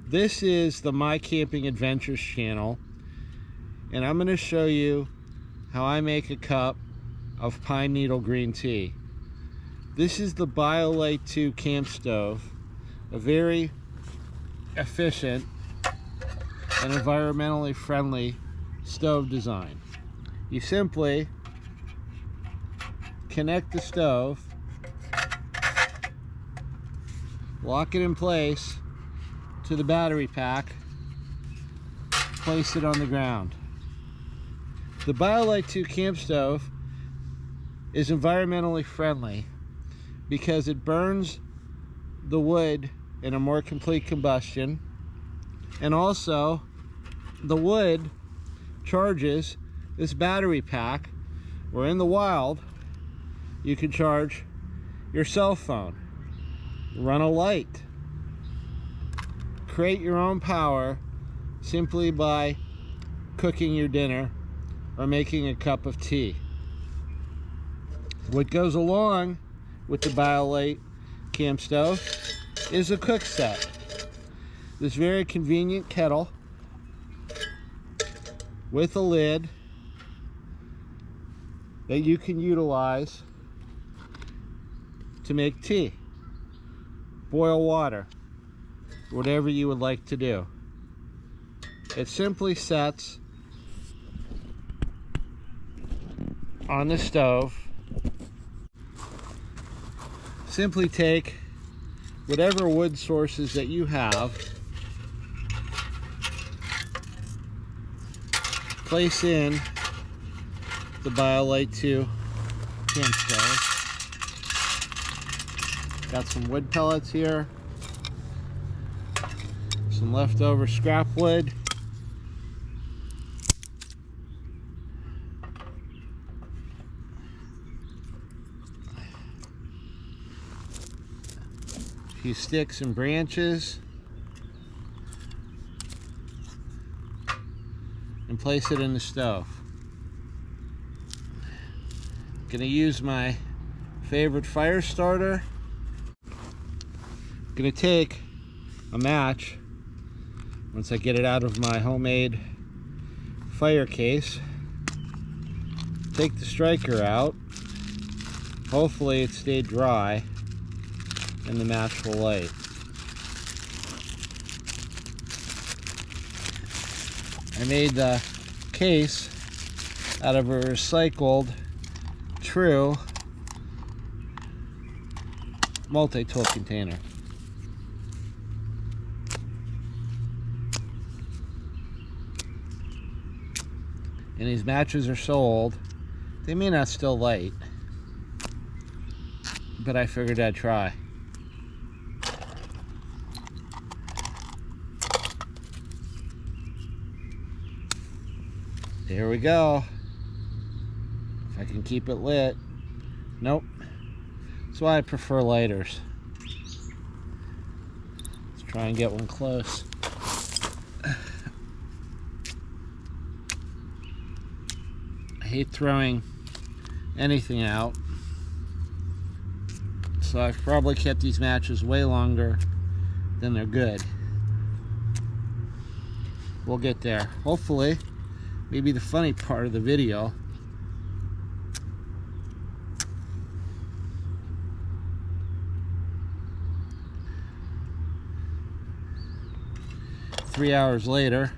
This is the My Camping Adventures channel, and I'm going to show you how I make a cup of Pineneedle green tea. This is the lite 2 camp stove, a very efficient and environmentally friendly stove design. You simply connect the stove, lock it in place to the battery pack, place it on the ground. The lite 2 camp stove is environmentally friendly because it burns the wood in a more complete combustion, and also the wood charges this battery pack, where in the wild you can charge your cell phone, run a light, create your own power simply by cooking your dinner or making a cup of tea. What goes along with the lite camp stove is a cook set. This very convenient kettle with a lid that you can utilize to make tea, boil water, whatever you would like to do. It simply sets on the stove. Simply take whatever wood sources that you have, place in the lite 2 camp stove. Got some wood pellets here, some leftover scrap wood, a few sticks and branches, and place it in the stove. I'm gonna use my favorite fire starter. I'm gonna take a match once I get it out of my homemade fire case. Take the striker out. Hopefully it stayed dry and the match will light. I made the case out of a recycled true multi-tool container. And these matches are so old, they may not still light, but I figured I'd try. There we go. If I can keep it lit. Nope. That's why I prefer lighters. Let's try and get one close. I hate throwing anything out, so I've probably kept these matches way longer than they're good. We'll get there. Hopefully, maybe the funny part of the video. Three hours later,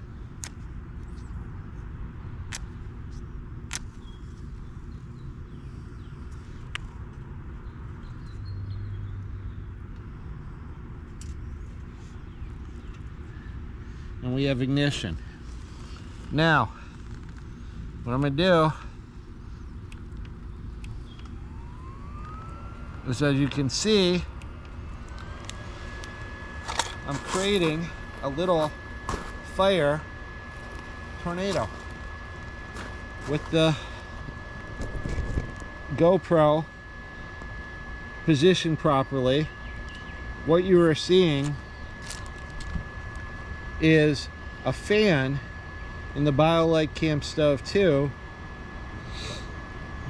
and we have ignition. Now, what I'm going to do is, as you can see, I'm creating a little fire tornado with the GoPro positioned properly. What you are seeing is a fan in the lite camp stove 2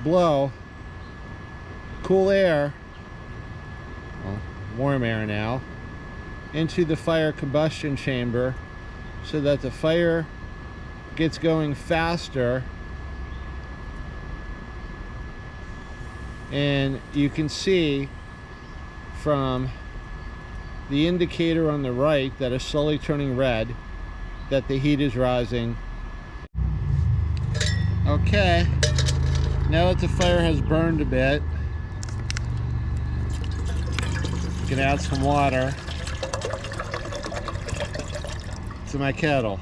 blow cool air, well, warm air now, into the fire combustion chamber so that the fire gets going faster. And you can see from the indicator on the right that is slowly turning red that the heat is rising. Okay, now that the fire has burned a bit, I'm gonna add some water to my kettle.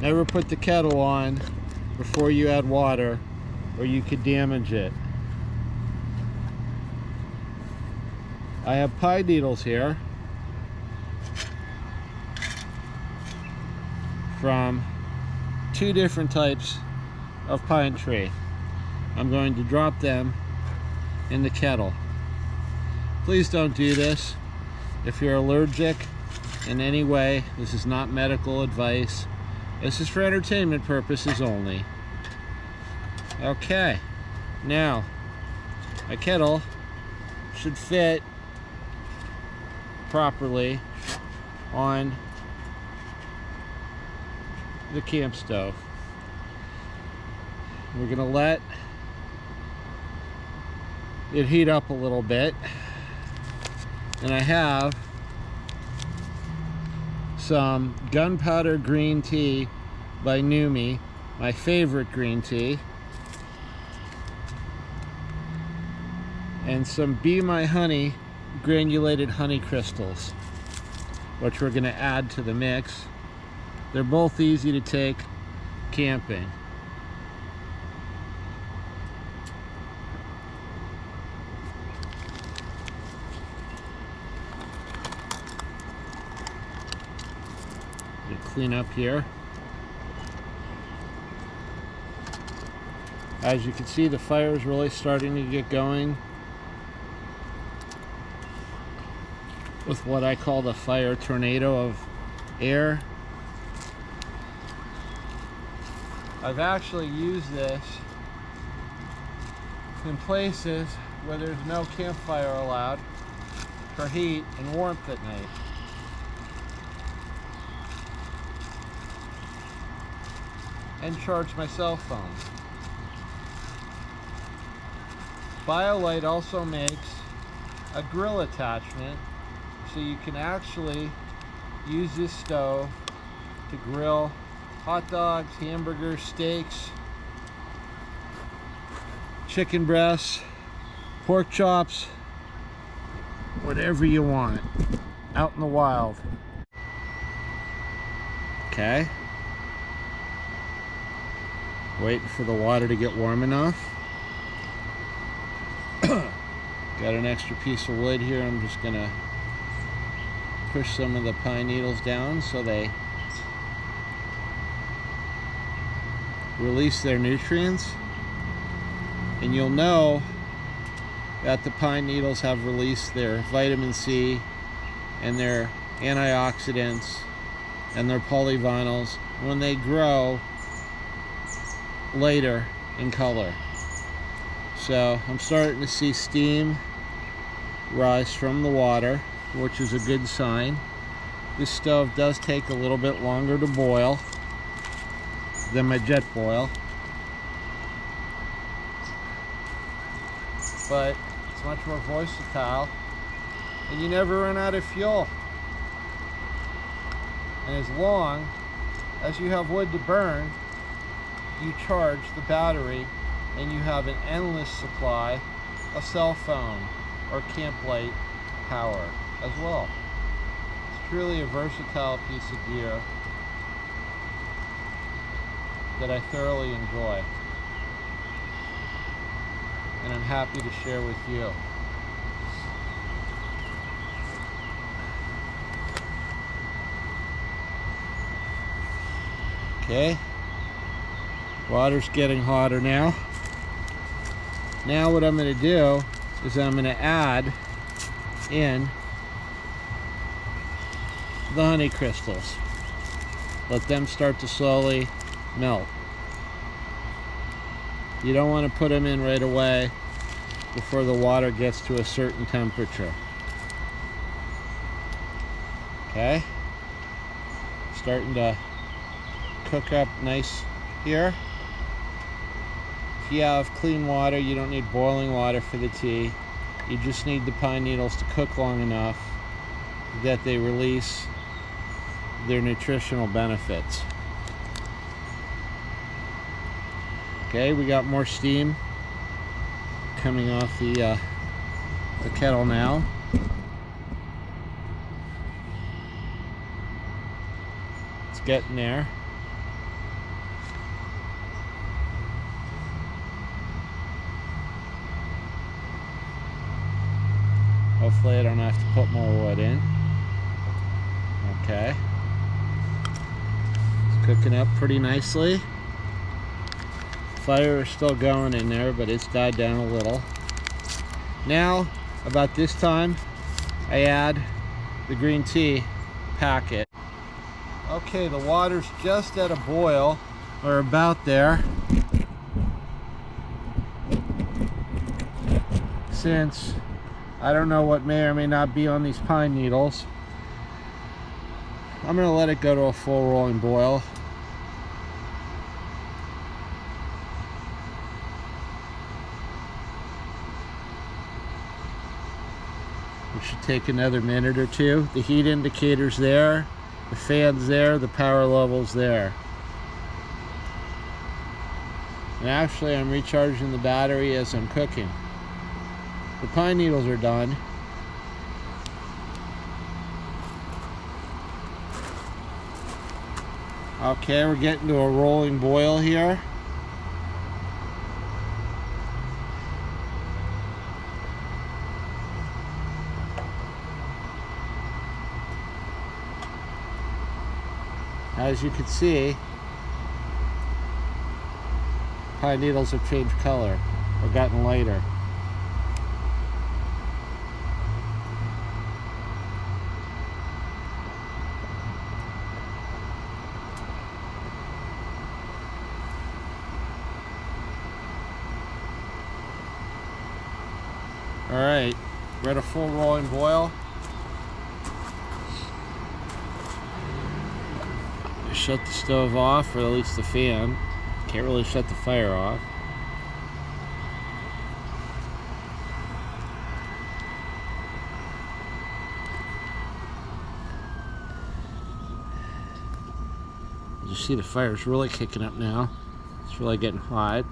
Never put the kettle on before you add water, or you could damage it. I have pine needles here from 2 different types of pine tree. I'm going to drop them in the kettle. Please don't do this if you're allergic in any way. This is not medical advice. This is for entertainment purposes only. Okay, now my kettle should fit properly on the camp stove. We're gonna let it heat up a little bit, and I have some gunpowder green tea by Numi, my favorite green tea, and some Be My Honey granulated honey crystals, which we're going to add to the mix. They're both easy to take camping. Clean up here. As you can see, the fire is really starting to get going with what I call the fire tornado of air. I've actually used this in places where there's no campfire allowed for heat and warmth at night. And charge my cell phone. BioLite also makes a grill attachment, so you can actually use this stove to grill hot dogs, hamburgers, steaks, chicken breasts, pork chops, whatever you want out in the wild. Okay. Waiting for the water to get warm enough. Got an extra piece of wood here. I'm just gonna push some of the pine needles down so they release their nutrients. And you'll know that the pine needles have released their vitamin C and their antioxidants and their polyphenols when they grow later in color. So I'm starting to see steam rise from the water, which is a good sign. This stove does take a little bit longer to boil than my jet boil, but it's much more versatile, and you never run out of fuel. And as long as you have wood to burn, you charge the battery and you have an endless supply of cell phone or camp light power as well. It's truly a versatile piece of gear that I thoroughly enjoy, and I'm happy to share with you. Okay, water's getting hotter now. Now what I'm going to do is I'm going to add in the honey crystals. Let them start to slowly melt. You don't want to put them in right away before the water gets to a certain temperature. Okay, starting to cook up nice here. If you have clean water, you don't need boiling water for the tea. You just need the pine needles to cook long enough that they release their nutritional benefits. Okay, we got more steam coming off the kettle now. It's getting there. Hopefully I don't have to put more wood in. Okay. It's cooking up pretty nicely. Fire is still going in there, but it's died down a little. Now, about this time, I add the green tea packet. Okay, the water's just at a boil, or about there. Since I don't know what may or may not be on these pine needles, I'm going to let it go to a full rolling boil. It should take another minute or two. The heat indicator's there, the fan's there, the power level's there. And actually I'm recharging the battery as I'm cooking. The pine needles are done. Okay, we're getting to a rolling boil here. As you can see, pine needles have changed color or gotten lighter. All right, we're at a full rolling boil. Shut the stove off, or at least the fan. Can't really shut the fire off. You see the fire's really kicking up now. It's really getting hot.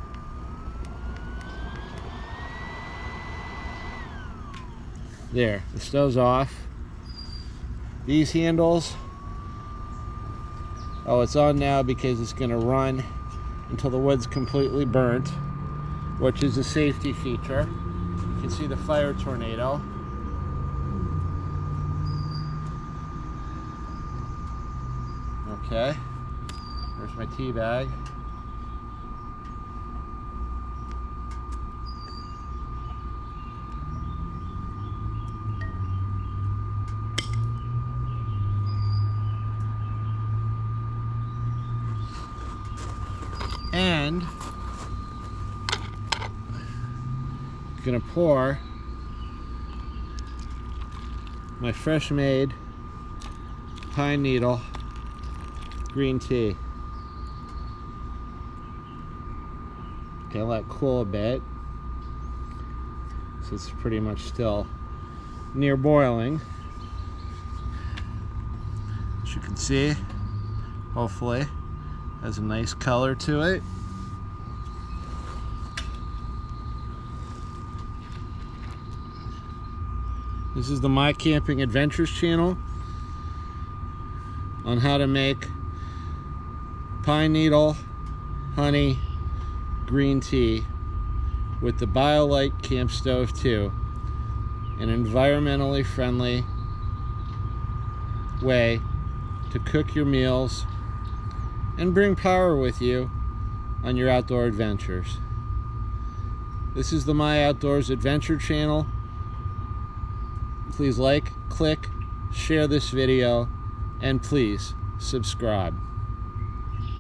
There, the stove's off. These handles, oh, it's on now because it's going to run until the wood's completely burnt, which is a safety feature. You can see the fire tornado. Okay, there's my tea bag. And I'm gonna pour my fresh made pine needle green tea. Gonna let it cool a bit, so it's pretty much still near boiling. As you can see, hopefully has a nice color to it. This is the My Camping Adventures channel on how to make pine needle, honey, green tea with the BioLite Camp Stove 2, an environmentally friendly way to cook your meals and bring power with you on your outdoor adventures. This is the My Outdoors Adventure channel. Please like, click, share this video, and please subscribe.